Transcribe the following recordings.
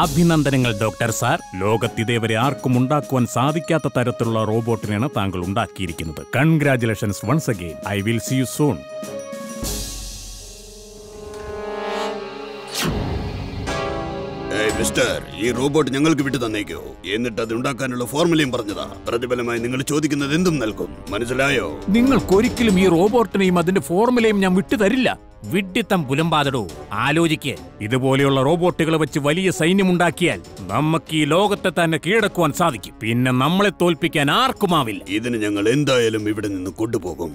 അഭിനന്ദനങ്ങൾ doctor sir. ലോകത്തിതേവരെ ആർക്കും ഉണ്ടാക്കുവാൻ സാധിക്കാത്ത തരത്തിലുള്ള റോബോട്ടിനെയാണ് താങ്കൾ ഉണ്ടാക്കിയിരിക്കുന്നത്. Congratulations once again. I will see you soon. Mister, ഈ റോബോട്ട് ഞങ്ങൾക്ക് വിട്ടു തന്നേക്കോ. എന്നിട്ട് അത് ഉണ്ടാക്കാനുള്ള ഫോർമുലയും പറഞ്ഞതാ. പ്രതിഫലമായി നിങ്ങൾ ചോദിക്കുന്നത് എന്തും നൽകും. മനസ്സിലായോ? നിങ്ങൾക്കൊരിക്കലും ഈ റോബോട്ടിനെയും അതിന്റെ ഫോർമുലയും ഞാൻ വിട്ടു തരില്ല. വിഡ്ഢിത്തം പുലമ്പാതടോ. ആലോചിക്ക്. ഇതുപോലെയുള്ള റോബോട്ടുകളെ വെച്ച് വലിയ സൈന്യമുണ്ടാക്കിയാൽ നമുക്ക് ഈ ലോകത്തെ തന്നെ കീഴടക്കുവാൻ സാധിക്കും. പിന്നെ നമ്മളെ തോൽപ്പിക്കാൻ ആർക്കുമാവില്ല. ഇതിന് ഞങ്ങൾ എന്തായാലും ഇവിടെ നിന്ന് കൊണ്ടുപോകും.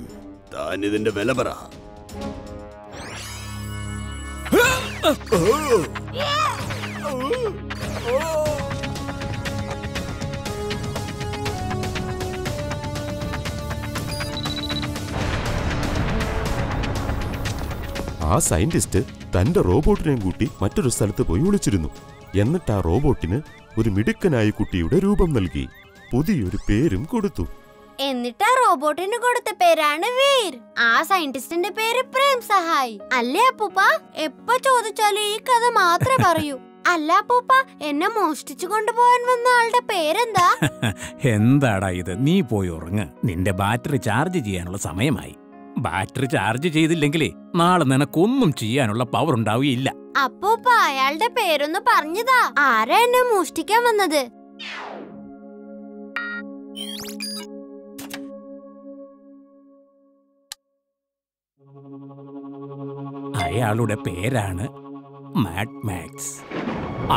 താൻ ഇതിന്റെ വില പറ. ആ സയന്റിസ്റ്റ് തന്റെ റോബോട്ടിനെയും കൂട്ടി മറ്റൊരു സ്ഥലത്ത് പോയി ഒളിച്ചിരുന്നു. എന്നിട്ട് ആ റോബോട്ടിന് ഒരു മിടുക്കനായ കുട്ടിയുടെ രൂപം നൽകി പുതിയൊരു പേരും കൊടുത്തു. എന്നിട്ട് ആ റോബോട്ടിന് കൊടുത്ത പേരാണ് വീർ. ആ സയന്റിസ്റ്റിന്റെ പേര് പ്രേം സഹായ്. അല്ലേ അപ്പൂപ്പ? എപ്പോ ചോദിച്ചാലും ഈ കഥ മാത്രമേ പറയൂ. അല്ല അപ്പൂപ്പ, എന്നെ മോഷ്ടിച്ചു കൊണ്ടുപോകാൻ വന്ന ആളുടെ പേരെന്താ? എന്താടാ ഇത്? നീ പോയി ഉറങ്ങ്. നിന്റെ ബാറ്ററി ചാർജ് ചെയ്യാനുള്ള സമയമായി. ബാറ്ററി ചാർജ് ചെയ്തില്ലെങ്കിലേ നാളെ നിനക്കൊന്നും ചെയ്യാനുള്ള പവർ ഉണ്ടാവുകയില്ല. അപ്പൂപ്പ, അയാളുടെ പേരൊന്ന് പറഞ്ഞതാ. ആരാ എന്നെ മോഷ്ടിക്കാൻ വന്നത്? അയാളുടെ പേരാണ് മാഡ് മാക്സ്.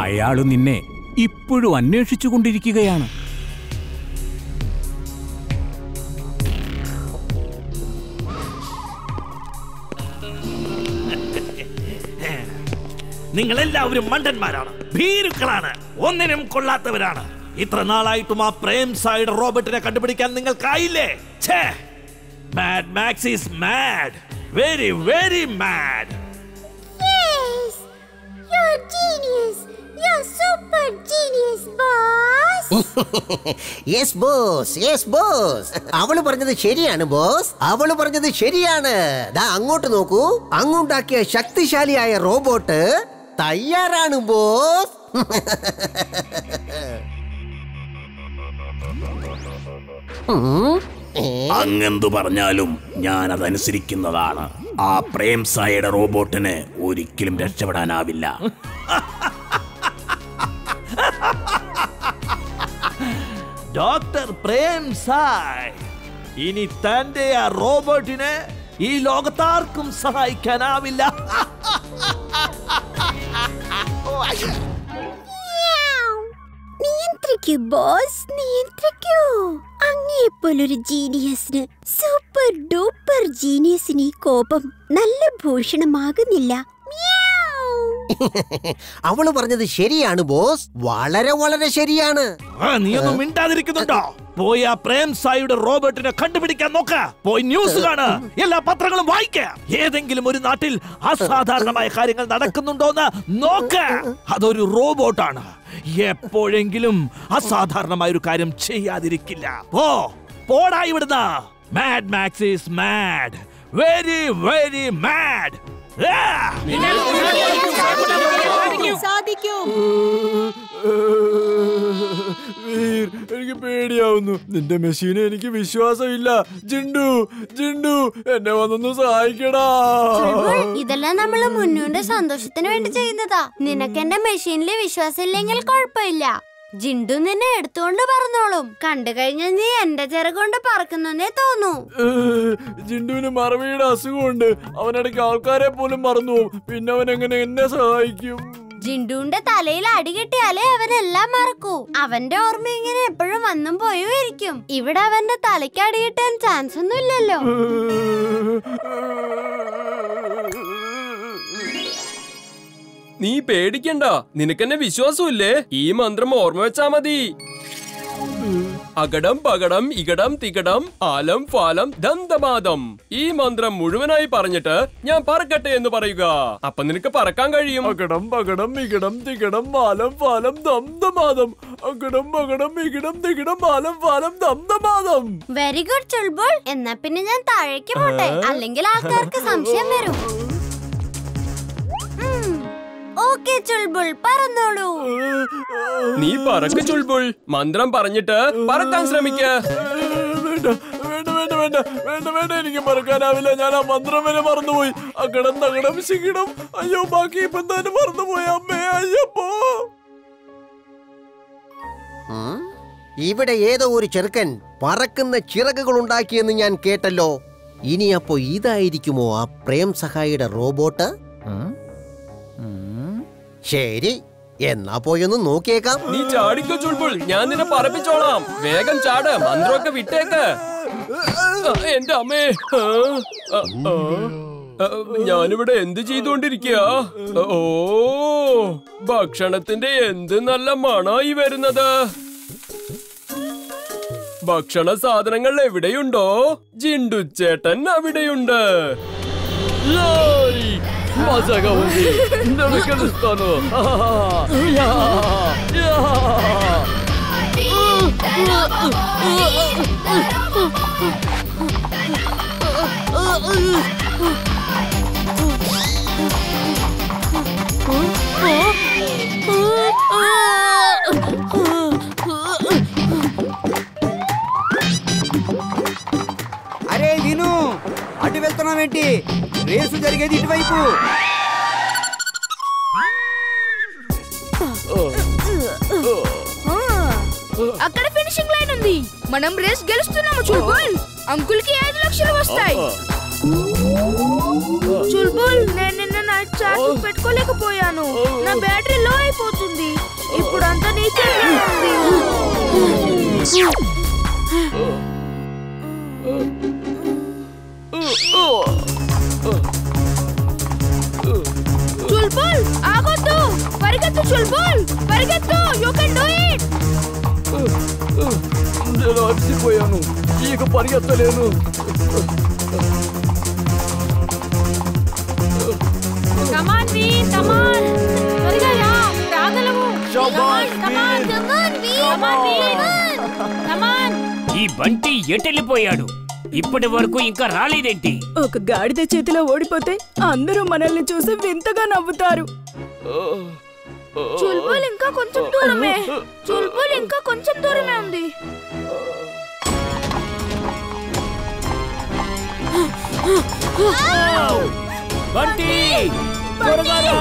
അയാള് നിന്നെ ഇപ്പോഴും അന്വേഷിച്ചു കൊണ്ടിരിക്കുകയാണ്. നിങ്ങളെല്ലാവരും മണ്ടന്മാരാണ്, ഭീരുക്കളാണ്, ഒന്നിനും കൊള്ളാത്തവരാണ്. ഇത്ര നാളായിട്ടും ആ പ്രേം സായുടെ റോബോട്ടിനെ കണ്ടുപിടിക്കാൻ നിങ്ങൾക്കായില്ലേ? Mad Max is mad, very very mad. അവള് പറഞ്ഞത് ശരിയാണ് ബോസ്, അവള് പറഞ്ഞത് ശരിയാണ്. ദാ അങ്ങോട്ട് നോക്കൂ, അങ്ങുണ്ടാക്കിയ ശക്തിശാലിയായ റോബോട്ട് തയ്യാറാണ് ബോസ്. അങ്ങെന്തു പറഞ്ഞാലും ഞാൻ അതനുസരിക്കുന്നതാണ്. ആ പ്രേം സായുടെ റോബോട്ടിന് ഒരിക്കലും രക്ഷപ്പെടാനാവില്ല. ഡോക്ടർ പ്രേം സായ് ഇനി തന്റെ ആ റോബോട്ടിനെ ഈ ലോകത്താർക്കും സഹായിക്കാനാവില്ല. നിയന്ത്രിക്കൂ ബോസ്, നിയന്ത്രിക്കൂ. അങ്ങേപ്പോലൊരു ജീനിയസിന്, സൂപ്പർ ഡൂപ്പർ ജീനിയസിന് ഈ കോപം നല്ല ഭൂഷണമാകുന്നില്ല. അവള് പറഞ്ഞത് ശരിയാണ് ബോസ്, വളരെ വളരെ ശരിയാണ്. നീ ഒന്നും മിണ്ടാതിരിക്കുന്നുണ്ടോ? പോയി ആ പ്രേം സായിയുടെ റോബോട്ടിനെ കണ്ടുപിടിക്കാൻ നോക്ക. പോയി ന്യൂസ് കാണുക, എല്ലാ പത്രങ്ങളും വായിക്കുക. ഏതെങ്കിലും ഒരു നാട്ടിൽ അസാധാരണമായ കാര്യങ്ങൾ നടക്കുന്നുണ്ടോന്ന് നോക്ക. അതൊരു റോബോട്ടാണ്. എപ്പോഴെങ്കിലും അസാധാരണമായ ഒരു കാര്യം ചെയ്യാതിരിക്കില്ല. പോടാ ഇവിടുന്ന്. Mad Max is mad, very very mad. എനിക്ക് പേടിയാവുന്നു. നിന്റെ മെഷീന് എനിക്ക് വിശ്വാസമില്ല. ജിണ്ടു, ജിണ്ടു, എന്നെ വന്നൊന്ന് സഹായിക്കടാ. ഇതെല്ലാം നമ്മള് മുന്നൂന്റെ സന്തോഷത്തിന് വേണ്ടി ചെയ്യുന്നതാ. നിനക്ക് എന്റെ മെഷീനില് വിശ്വാസം ഇല്ലെങ്കിൽ കുഴപ്പമില്ല. ജിണ്ടു നിന്നെ എടുത്തുകൊണ്ട് പറന്നോളും. കണ്ടു കഴിഞ്ഞാൽ നീ എന്റെ ചിറകൊണ്ട് പറക്കുന്നേ തോന്നൂ. ജിണ്ടുവിന് മറവിയുടെ അസുഖമുണ്ട്. അവനിടയ്ക്ക് ആൾക്കാരെ പോലും മറന്നു പോകും. പിന്നെ അവൻ എങ്ങനെ എന്നെ സഹായിക്കും? ജിണ്ടുവിന്റെ തലയിൽ അടികെട്ടിയാലേ അവനെല്ലാം മറക്കൂ. അവന്റെ ഓർമ്മ ഇങ്ങനെ എപ്പോഴും വന്നും പോയും ഇരിക്കും. ഇവിടെ അവന്റെ തലയ്ക്ക് അടികിട്ടാൻ ചാൻസ് ഒന്നും ഇല്ലല്ലോ. നീ പേടിക്കണ്ട, നിനക്കെന്നെ വിശ്വാസമില്ലേ? ഈ മന്ത്രം ഓർമ്മ വെച്ചാ മതി. അകടം പകടം ഇകടം തികടം ആലം ഫാലം ദന്തമാദം. ഈ മന്ത്രം മുഴുവനായി പറഞ്ഞിട്ട് ഞാൻ പറക്കട്ടെ എന്ന് പറയുക. അപ്പൊ നിനക്ക് പറക്കാൻ കഴിയും. അകടം പകടം ഇകടം തികടം ആലം ഫാലം ദന്തമാദം. അകടം പകടം ഇകടം തികടം ആലം ഫാലം ദന്തമാദം. Very good Chulbul. എന്നാ പിന്നെ ഞാൻ താഴേക്ക് പോട്ടെ, അല്ലെങ്കിൽ ആൾക്കാർക്ക് സംശയം വരും. ഓക്കേ ചുൾബുൾ, പറന്നോളൂ. നീ പറക്ക് ചുൾബുൾ. മന്ത്രം പറഞ്ഞിട്ട് പറക്കാൻ ശ്രമിക്ക. വേണ്ട വേണ്ട വേണ്ട വേണ്ട വേണ്ട വേണ്ട, എനിക്ക് മറക്കാനാവില്ല. ഞാൻ ആ മന്ത്രം വരെ മറന്നുപോയി. അകടം തകടം ശികിടം. അയ്യോ, ബാക്കി ഇപ്പൊ തന്നെ മറന്നുപോയി അമ്മേ. അയ്യപ്പോ. ഇവിടെ ഏതോ ഒരു ചെറുക്കൻ പറക്കുന്ന ചിറകുകൾ ഉണ്ടാക്കിയെന്ന് ഞാൻ കേട്ടല്ലോ. ഇനി അപ്പോ ഇതായിരിക്കുമോ ആ പ്രേം സഹായിയുടെ റോബോട്ട്? ശരി, എന്നാ പോയൊന്ന് നോക്കിയേക്കാം. നീ ചാടിക്കോ ചുൾബുൾ, ഞാൻ നിന്നെ പറപ്പിച്ചോളാം. വേഗം ചാട്, മന്ത്രമൊക്കെ വിട്ടേക്ക്. എന്റെ അമ്മേ, ഞാനിവിടെ എന്ത് ചെയ്തുകൊണ്ടിരിക്കുക? ഓ, ഭക്ഷണത്തിന്റെ എന്ത് നല്ല മണായി വരുന്നത്. ഭക്ഷണ സാധനങ്ങൾ എവിടെയുണ്ടോ? ജിണ്ടുച്ചേട്ടൻ അവിടെയുണ്ട്. మజాగా ఉంది. నేను గెలుస్తాను. అరే విను, అటు వెళ్తున్నావేంటి? రేసు జరిగేది ఇటువైపు. అక్కడ ఫినిషింగ్ లైన్ ఉంది. మనం రేస్ గెలుస్తున్నాము చుల్బుల్. అంకుల్ కి 5 లక్షలు వస్తాయి. చుల్బుల్, నేను నిన్న నైట్ చార్జింగ్ పెట్టుకోలేకపోయాను. నా బ్యాటరీ లో అయిపోతుంది. ఇప్పుడు అంతా నీ చేతిలో ఉంది. చుల్బుల్, ఆగొద్దు. పరిగెత్తు చుల్బుల్, పరిగెత్తు. You can do it. నేను అలసిపోయాను, ఇక పరిగెత్తలేను. కమాన్ వీర్, కమాన్. త్వరగా రా, రాగలవు. శభాష్ కమాన్, కమాన్ వీర్, కమాన్ వీర్, కమాన్. ఈ బంటి ఎటెళ్ళిపోయాడు? ఇప్పటి వరకు ఇంకా రాలేదేంటి? ఒక గాడిద చేతిలో ఓడిపోతే అందరూ మనల్ని చూసి వింతగా నవ్వుతారు. చుల్బుల్ ఇంకా కొంచెం దూరమే. చుల్బుల్ ఇంకా కొంచెం దూరమే ఉంది. బంటి, త్వరగా రా.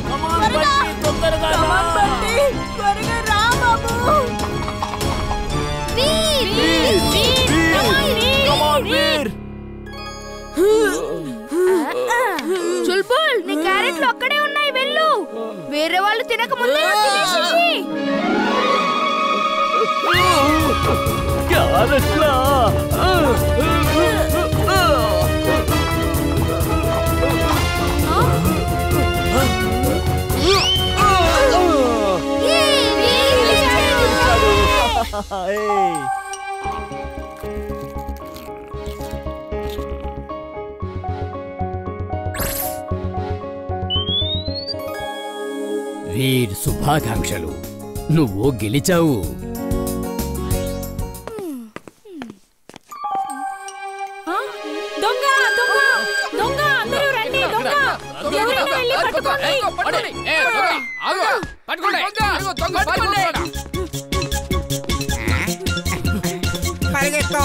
కమాన్ బంటి, తొందరగా రా. బంటి, త్వరగా రా బాబు. వీర్, వీర్, కమాన్ వీర్. చుల్బుల్, నీ క్యారెట్లు అక్కడే ఉన్నాయి, వెళ్ళు. వేరే వాళ్ళు తినక ముందే తినేసేయి. క్యారెట్లా? వీర్, శుభాకాంక్షలు. నువ్వు గెలిచావు. దొంగ, దొంగ, దొంగ, అందరూ రండి. దొంగ, ఎవరైనా వెళ్ళి పట్టుకోండి. పరిగెత్తు.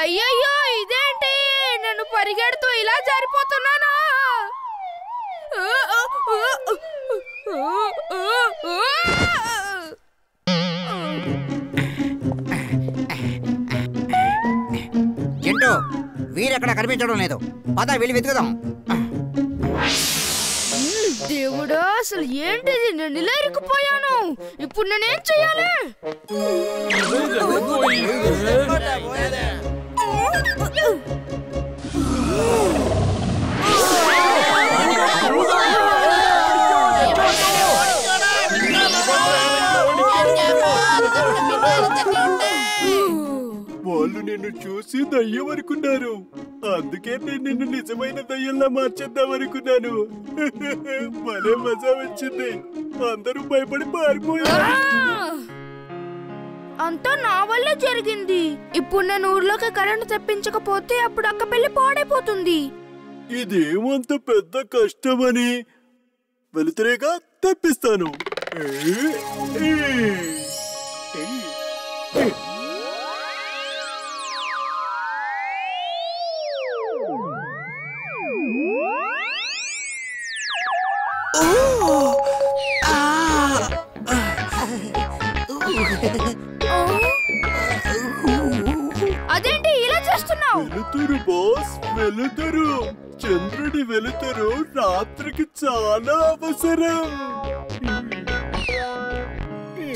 అయ్యయ్యో, ఇదేంటి? నేను పరిగెడుతూ ఇలా జారిపోతున్నానా? చింటూ, వీరెక్కడ కనిపించడం లేదు. పద వెళ్ళి వెతుకుదాం. దేవుడా, అసలు ఏంటిది? నేను ఇలా ఇరుక్కుపోయాను. ఇప్పుడు నేనేం చెయ్యాలి? వాళ్ళు నిన్ను చూసి దయ్యం అనుకున్నారు. అందుకే నేను నిన్ను నిజమైన దయ్యంలా మార్చేద్దాం అనుకున్నాను. భలే మజా వచ్చింది. అందరూ భయపడి పారిపోయారు. అంతా నా వల్లే జరిగింది. ఇప్పుడు నేను ఊర్లోకి కరెంట్ తెప్పించకపోతే అప్పుడు అక్క పెళ్లి పాడైపోతుంది. ఇదేమంత పెద్ద కష్టమని వెలుతురేగా తెప్పిస్తాను. అదేంటి ఇలా చేస్తున్నావు? వెలుతురు బాస్, వెలుతురు. చంద్రుడి వెలుతురు రాత్రికి చాలా అవసరం.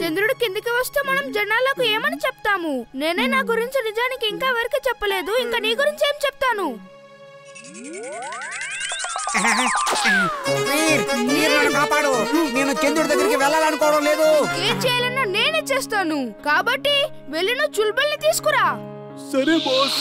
చంద్రుడు కిందికి వస్తే మనం జనాలకు ఏమని చెప్తాము? నేనే నా గురించి నిజానికి ఇంకా ఎవరికి చెప్పలేదు, ఇంకా నీ గురించి ఏం చెప్తాను? కాపాడు, నేను చంద్రుడి దగ్గరికి వెళ్ళాలనుకోవడం లేదు. ఏం చేయాలన్నా నేనే చేస్తాను, కాబట్టి వెళ్ళిన చుల్బల్ని తీసుకురా. సరే బాస్.